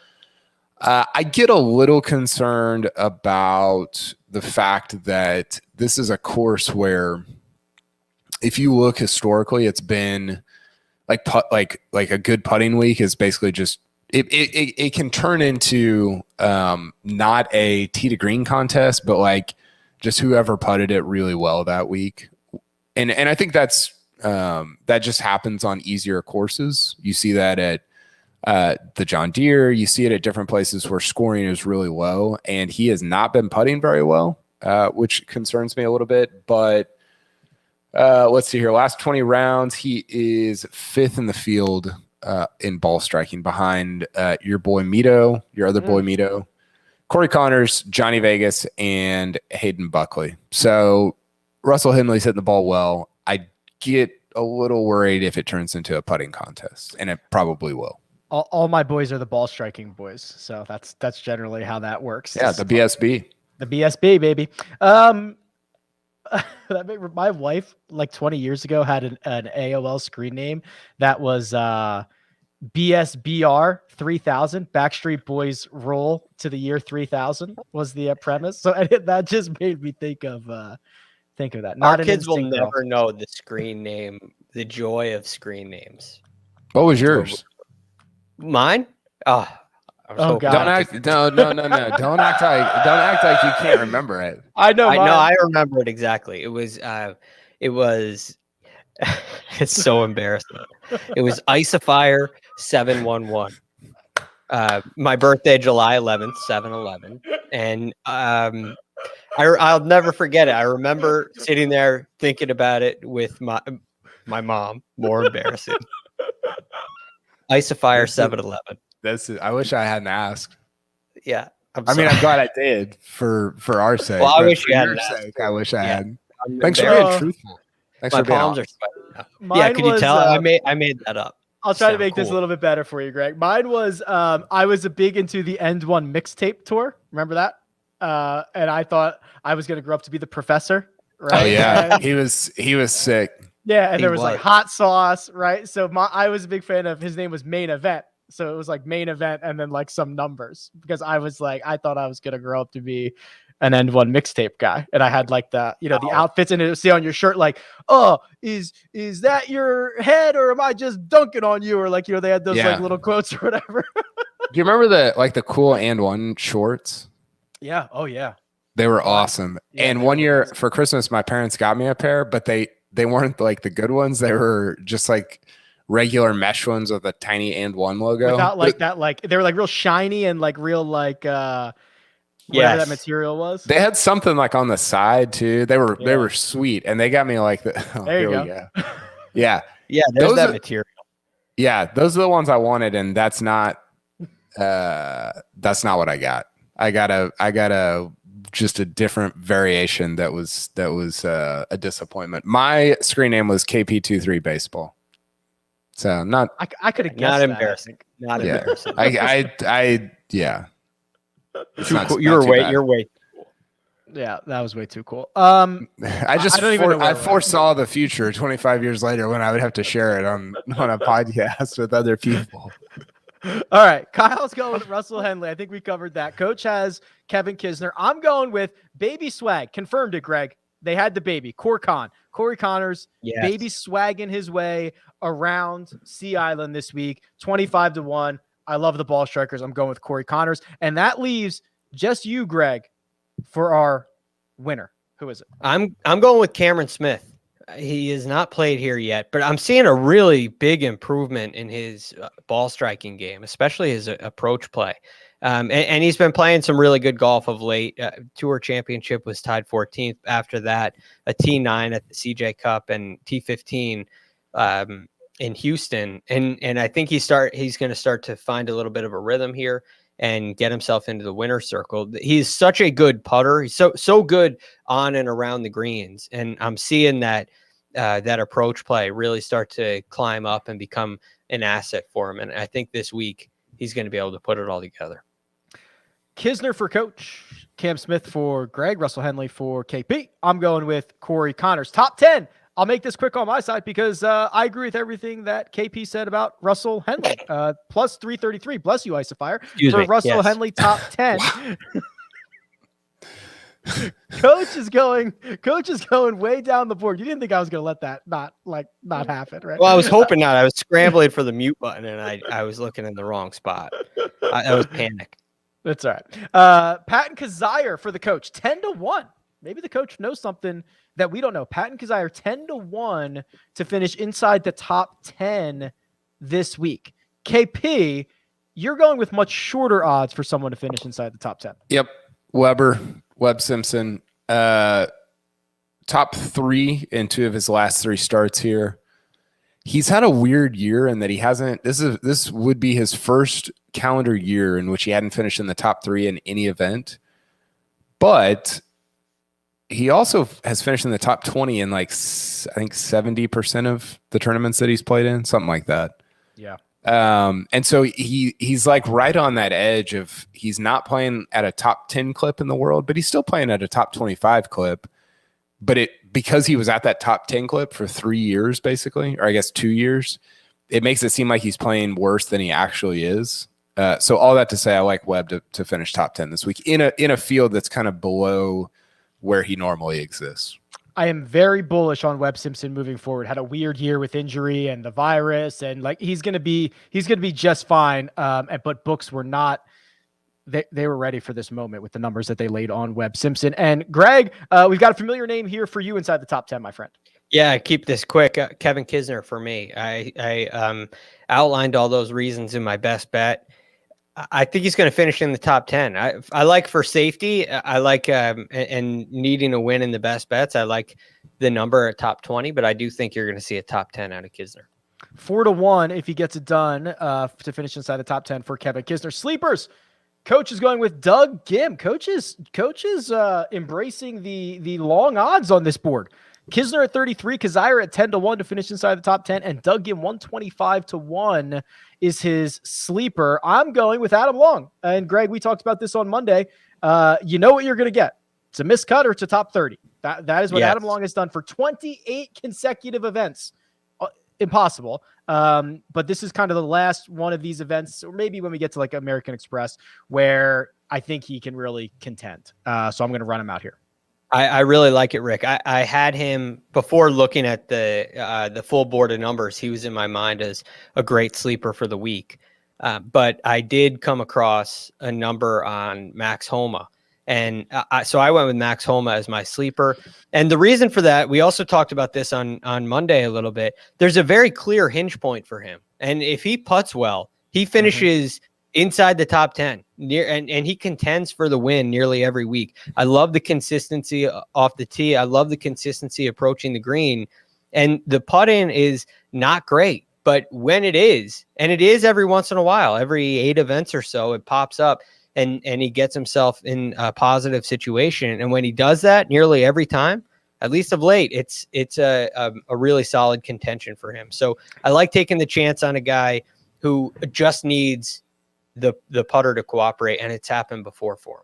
I get a little concerned about the fact that this is a course where if you look historically, it's been like a good putting week is basically just it can turn into not a tee to green contest, but like just whoever putted it really well that week. And I think that's that just happens on easier courses. You see that at the John Deere. You see it at different places where scoring is really low, and he has not been putting very well, which concerns me a little bit. But let's see here. Last 20 rounds, he is 5th in the field in ball striking behind your boy Mito, your other boy Mito, Corey Connors, Johnny Vegas, and Hayden Buckley. So Russell Henley's hitting the ball well. I get a little worried if it turns into a putting contest, and it probably will. All my boys are the ball striking boys, so that's generally how that works. Yeah, the BSB. The BSB, baby. My wife, like 20 years ago, had an AOL screen name that was BSBR 3000. Backstreet Boys roll to the year 3000 was the premise. So that just made me think of that. Our kids will never know the screen name, the joy of screen names. What was yours? Mine? Oh God! Don't act. No. Don't act like you can't remember it. I know. I remember it exactly. It was. It's so embarrassing. It was Icifier 711. My birthday, July 11th, 7/11, and I'll never forget it. I remember sitting there thinking about it with my mom. More embarrassing. Icifier 711. I wish I hadn't asked. Yeah. I'm glad I did for our sake. Well, I wish you hadn't. I wish I had. I'm Thanks for being truthful. Thanks My for being palms honest. are sweating now. Mine Could you tell? I made that up. I'll try to make this a little bit better for you, Greg. Mine was I was a big into the End One mixtape tour. Remember that? And I thought I was going to grow up to be the professor. Right? Oh yeah, he was sick. Yeah, and there was like hot sauce, right? So I was a big fan of his name was Main Event. So it was like main event and then like some numbers because I was like, I thought I was going to grow up to be an End One mixtape guy. And I had like the outfits and it would say on your shirt, like, oh, is that your head or am I just dunking on you? Or like, they had those like little quotes or whatever. Do you remember the cool And One shorts? Yeah. Oh yeah. They were awesome. Yeah, and one year for Christmas, my parents got me a pair, but they weren't like the good ones. They were just like regular mesh ones with a tiny And One logo. Without like that, like they were like real shiny and like real like whatever that material was. They had something like on the side too. They were sweet, and they got me like the. Oh, there you go. Yeah. There's that material. Yeah, those are the ones I wanted, and that's not what I got. I got a just a different variation that was a disappointment. My screen name was KP23 Baseball. So not I could have guessed. Not that, embarrassing. Not embarrassing. Yeah. Too cool. You're way. Yeah, that was way too cool. I foresaw the future 25 years later when I would have to share it on a podcast with other people. All right, Kyle's going with Russell Henley. I think we covered that. Coach has Kevin Kisner. I'm going with Baby Swag. Confirmed it, Greg. They had the baby. Corey Connors, baby swagging his way around Sea Island this week. 25-1. I love the ball strikers. I'm going with Corey Connors. And that leaves just you, Greg, for our winner. Who is it? I'm going with Cameron Smith. He has not played here yet, but I'm seeing a really big improvement in his ball striking game, especially his approach play. And he's been playing some really good golf of late. Tour Championship was tied 14th. After that, a T9 at the CJ Cup and T15 in Houston. And I think he's going to start to find a little bit of a rhythm here and get himself into the winner's circle. He's such a good putter. He's so good on and around the greens. And I'm seeing that approach play really start to climb up and become an asset for him. And I think this week he's going to be able to put it all together. Kisner for Coach, Cam Smith for Greg, Russell Henley for KP. I'm going with Corey Connors. Top 10. I'll make this quick on my side because I agree with everything that KP said about Russell Henley. Plus 333. Bless you, Icifier. For Russell Henley, top 10. Coach is going way down the board. You didn't think I was going to let that not happen, right? Well, I was hoping not. I was scrambling for the mute button, and I was looking in the wrong spot. I was panic. That's all right. Patton Kazire for the coach, 10-1. Maybe the coach knows something that we don't know. Patton Kazire, 10-1 to finish inside the top 10 this week. KP, you're going with much shorter odds for someone to finish inside the top 10. Yep. Webb Simpson, top 3 in 2 of his last 3 starts here. He's had a weird year in that he hasn't. This would be his first calendar year in which he hadn't finished in the top 3 in any event, but he also has finished in the top 20 in like I think 70% of the tournaments that he's played in, something like that. Yeah. And so he's like right on that edge of he's not playing at a top 10 clip in the world, but he's still playing at a top 25 clip. But because he was at that top 10 clip for 3 years, basically, or I guess 2 years, it makes it seem like he's playing worse than he actually is. So all that to say, I like Webb to finish top 10 this week in a field that's kind of below where he normally exists. I am very bullish on Webb Simpson moving forward. Had a weird year with injury and the virus, and like he's gonna be just fine. But books were not. They were ready for this moment with the numbers that they laid on Webb Simpson. And Greg, we've got a familiar name here for you inside the top 10, my friend. Yeah, keep this quick. Kevin Kisner for me. I outlined all those reasons in my best bet. I think he's going to finish in the top 10. I like for safety. I like and needing a win in the best bets. I like the number at top 20, but I do think you're going to see a top 10 out of Kisner. 4-1 if he gets it done to finish inside the top 10 for Kevin Kisner. Sleepers. Coach is going with Doug Gim. Coach is embracing the long odds on this board. Kisner at 33, Kazire at 10-1 to finish inside the top 10, and Doug Gim 125-1 is his sleeper. I'm going with Adam Long. And Greg, we talked about this on Monday. You know what you're going to get. It's a missed cut or it's a top 30. That is what Adam Long has done for 28 consecutive events. Impossible. But this is kind of the last one of these events, or maybe when we get to like American Express, where I think he can really contend. So I'm going to run him out here. I really like it, Rick. I had him before looking at the full board of numbers. He was in my mind as a great sleeper for the week. But I did come across a number on Max Homa. And so I went with Max Homa as my sleeper. And the reason for that, we also talked about this on Monday a little bit. There's a very clear hinge point for him. And if he putts well, he finishes inside the top 10 and he contends for the win nearly every week. I love the consistency off the tee. I love the consistency approaching the green, and the putting is not great, but when it is, and it is every once in a while, every 8 events or so, it pops up and he gets himself in a positive situation. And when he does that nearly every time, at least of late, it's a really solid contention for him. So I like taking the chance on a guy who just needs the putter to cooperate, and it's happened before for him.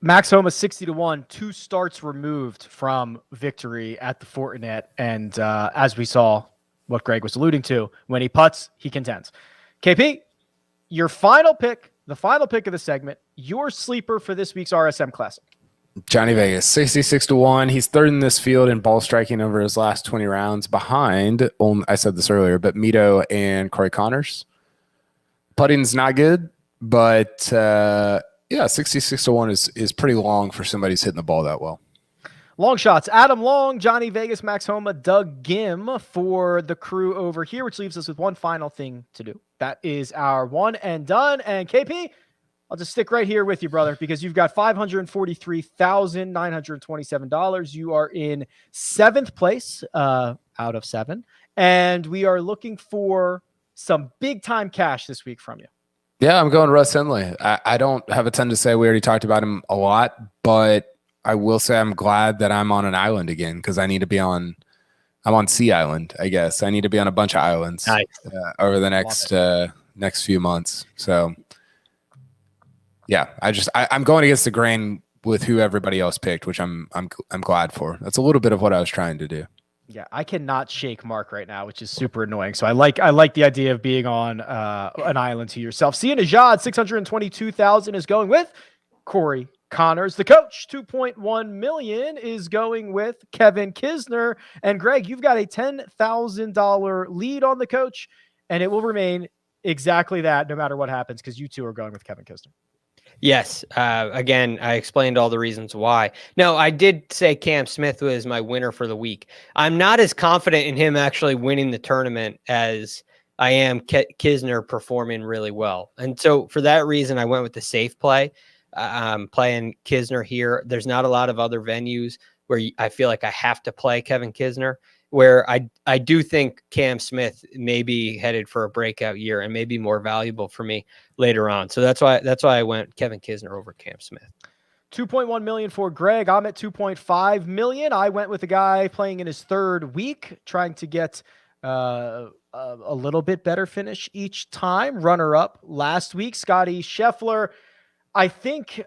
Max Homa 60-1, 2 starts removed from victory at the Fortinet. And as we saw, what Greg was alluding to, when he putts, he contends. KP, your final pick, the final pick of the segment, your sleeper for this week's RSM Classic. Johnny Vegas, 66-1. He's third in this field in ball striking over his last 20 rounds behind, I said this earlier, but Mito and Corey Connors. Putting's not good, but 66-1 is pretty long for somebody who's hitting the ball that well. Long shots. Adam Long, Johnny Vegas, Max Homa, Doug Gim for the crew over here, which leaves us with one final thing to do. That is our one and done. And KP, I'll just stick right here with you, brother, because you've got $543,927. You are in 7th place out of 7, and we are looking for some big time cash this week from you. Yeah, I'm going Russ Henley. I don't have a ton to say. We already talked about him a lot, but I will say I'm glad that I'm on an island again, because I need to be on. I'm on Sea Island, I guess. I need to be on a bunch of islands over the next few months. So, yeah, I'm going against the grain with who everybody else picked, which I'm glad for. That's a little bit of what I was trying to do. Yeah, I cannot shake Mark right now, which is super annoying. So I like the idea of being on an island to yourself. Sia Najad, 622,000 is going with Corey Connors, the coach. 2.1 million is going with Kevin Kisner. And Greg, you've got a $10,000 lead on the coach, and it will remain exactly that no matter what happens, because you two are going with Kevin Kisner. Yes. Again, I explained all the reasons why. No, I did say Cam Smith was my winner for the week. I'm not as confident in him actually winning the tournament as I am Kisner performing really well. And so for that reason, I went with the safe play. Playing Kisner here. There's not a lot of other venues where I feel like I have to play Kevin Kisner, where I do think Cam Smith may be headed for a breakout year and may be more valuable for me later on. So that's why I went Kevin Kisner over Cam Smith. 2.1 million for Greg. I'm at 2.5 million. I went with a guy playing in his third week, trying to get a little bit better finish each time. Runner up last week, Scotty Scheffler. I think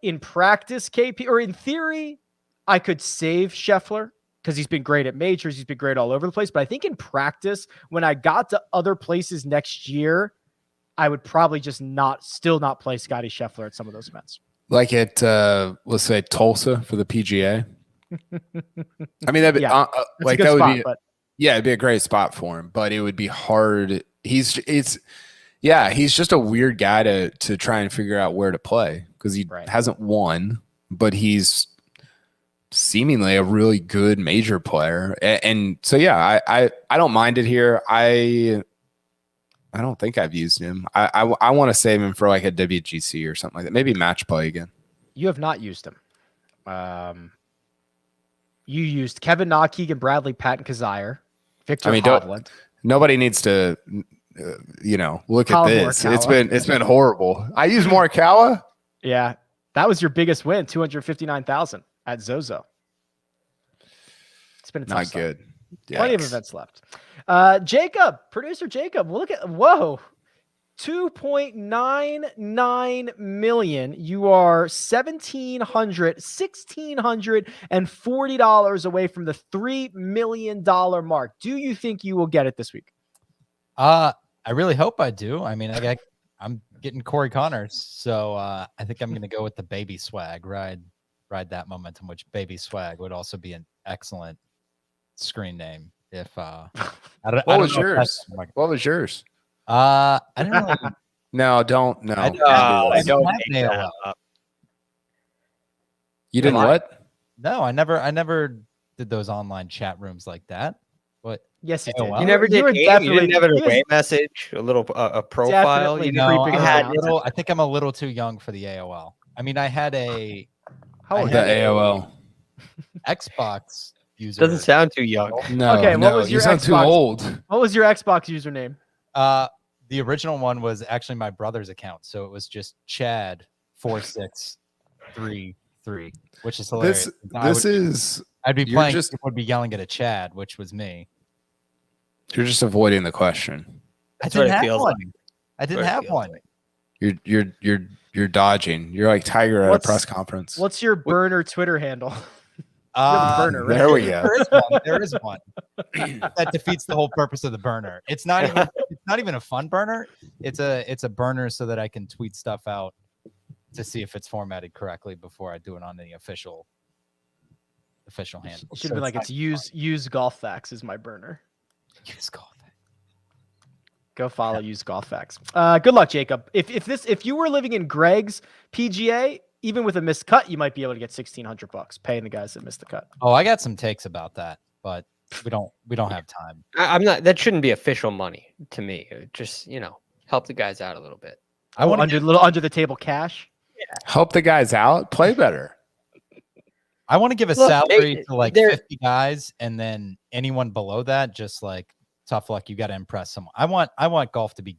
in practice, KP, or in theory, I could save Scheffler because he's been great at majors. He's been great all over the place. But I think in practice, when I got to other places next year, I would probably just still not play Scotty Scheffler at some of those events. Like at, let's say, Tulsa for the PGA. I mean, that'd be, Yeah, like that would spot, be, but yeah, it'd be a great spot for him, but it would be hard. He's just a weird guy to try and figure out where to play because he hasn't won, but he's seemingly a really good major player. And so, yeah, I don't mind it here. I don't think I've used him. I want to save him for like a WGC or something like that. Maybe match play again. you have not used him. You used Kevin Na, Keegan Bradley, Patton Kazire, Victor Hovland. Nobody needs to, look Colin at this. Morikawa. It's been horrible. I used Morikawa. Yeah, that was your biggest win, 259,000 at Zozo. It's been a tough Not start. good. Plenty of Yikes. events left. Producer Jacob, look at 2.99 million. You are $1,640 away from the $3 million mark. Do you think you will get it this week? I really hope I do. I mean, I'm getting Corey Connors, so I think I'm going to go with the baby swag. Ride that momentum, which baby swag would also be an excellent screen name. If What was yours? I don't know. No, don't. No. I don't make that up. You didn't what? No, I never did those online chat rooms like that. What? Yes, you Oh, did. well. You never did. were You didn't have an away message, a little a profile. Definitely You No, creeping I think I'm a little too young for the AOL. I mean, I had a How old The are you? AOL. Xbox user. doesn't sound too young. No. Okay, what no, was your you sound too Xbox? old. What was your Xbox username? The original one was actually my brother's account, so it was just Chad4633, which is hilarious. I'd be you're playing. just- People would be yelling at a Chad, which was me. You're just avoiding the question. That's what it feels like. I didn't have one. You're dodging. You're like Tiger at a press conference. What's your burner Twitter handle? You have a burner, right? There we go. There is one. That defeats the whole purpose of the burner. It's not even a fun burner. It's a burner so that I can tweet stuff out to see if it's formatted correctly before I do it on the official handle. It should have been like it's use golf facts is my burner. Use golf. Go follow use golf facts. Good luck, Jacob. If you were living in Greg's PGA, even with a missed cut, you might be able to get $1,600 paying the guys that missed the cut. Oh, I got some takes about that, but we don't have time. I'm not. That shouldn't be official money to me. Just help the guys out a little bit. I want under the table cash. Help the guys out. Play better. I want to give a Look, salary to like they're- 50 guys, and then anyone below that, just like tough luck. You got to impress someone. I want golf to be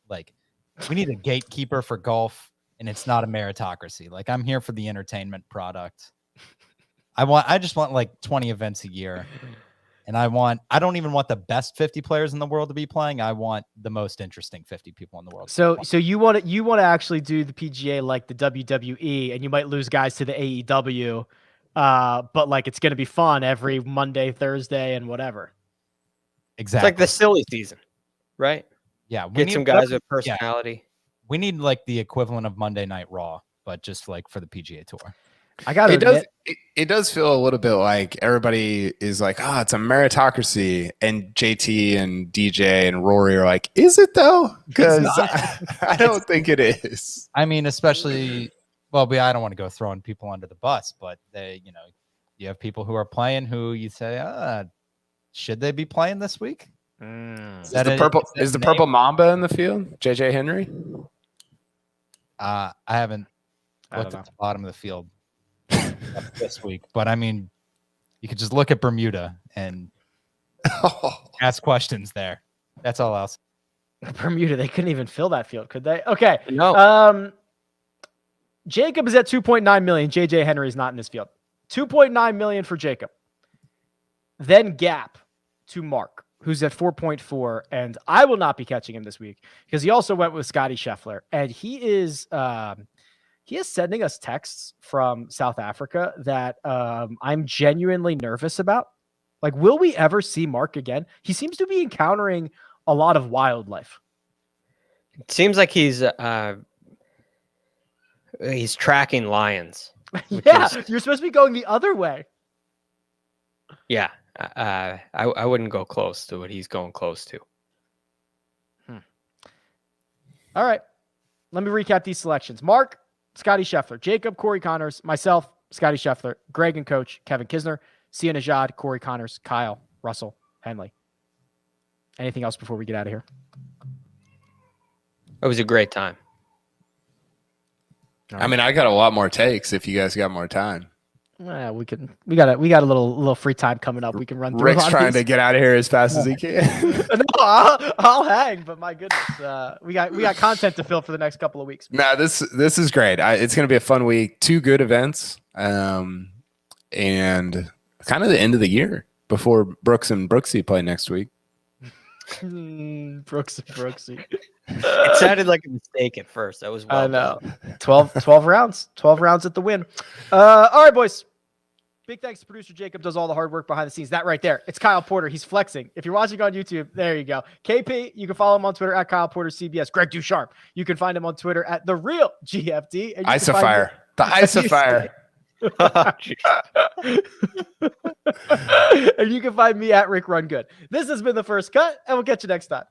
like we need a gatekeeper for golf, and it's not a meritocracy. Like I'm here for the entertainment product. I just want like 20 events a year, and I don't even want the best 50 players in the world to be playing. I want the most interesting 50 people in the world. So you want to actually do the PGA like the WWE, and you might lose guys to the AEW, but like it's going to be fun every Monday, Thursday, and whatever. Exactly. It's like the silly season, right? Yeah, Get some guys with personality. We need like the equivalent of Monday Night Raw but just like for the PGA Tour. I got to admit, it does feel a little bit like everybody is like, oh, it's a meritocracy, and JT and DJ and Rory are like, is it though? Because I don't think it is. I mean, especially, well, I don't want to go throwing people under the bus, but you have people who are playing who you say, should they be playing this week? Is the purple Mamba in the field? JJ Henry? I haven't looked at the bottom of the field this week, but I mean, you could just look at Bermuda and ask questions there. That's all else. Bermuda, they couldn't even fill that field, could they? Okay. No. Jacob is at 2.9 million. JJ Henry is not in this field. 2.9 million for Jacob. Then gap to Mark, who's at 4.4, and I will not be catching him this week because he also went with Scotty Scheffler, and he is sending us texts from South Africa that I'm genuinely nervous about. Like, will we ever see Mark again? He seems to be encountering a lot of wildlife. It seems like he's tracking lions. Yeah, you're supposed to be going the other way. Yeah, I wouldn't go close to what he's going close to. All right, let me recap these selections. Mark, Scotty Scheffler, Jacob, Corey Connors, myself, Scotty Scheffler, Greg and coach Kevin Kisner, Sia Najad, Corey Connors, Kyle, Russell, Henley. Anything else before we get out of here? It was a great time. I mean, I got a lot more takes if you guys got more time. Well, we got a little free time coming up. We can run through. Rick's trying to get out of here as fast as he can. No, I'll hang, but my goodness, we got content to fill for the next couple of weeks. No, this is great. It's going to be a fun week. 2 good events, and kind of the end of the year before Brooks and Brooksy play next week. Brooks and Brooksy. It sounded like a mistake at first. That was well I know. 12 rounds. 12 rounds at the win. All right, boys. Big thanks to producer Jacob, does all the hard work behind the scenes. That right there. It's Kyle Porter. He's flexing. If you're watching on YouTube, there you go. KP, you can follow him on Twitter at Kyle Porter CBS. Greg DuCharme. You can find him on Twitter at The Real GFD. And Isofire. The Isofire. And you can find me at Rick Run Good. This has been The First Cut, and we'll catch you next time.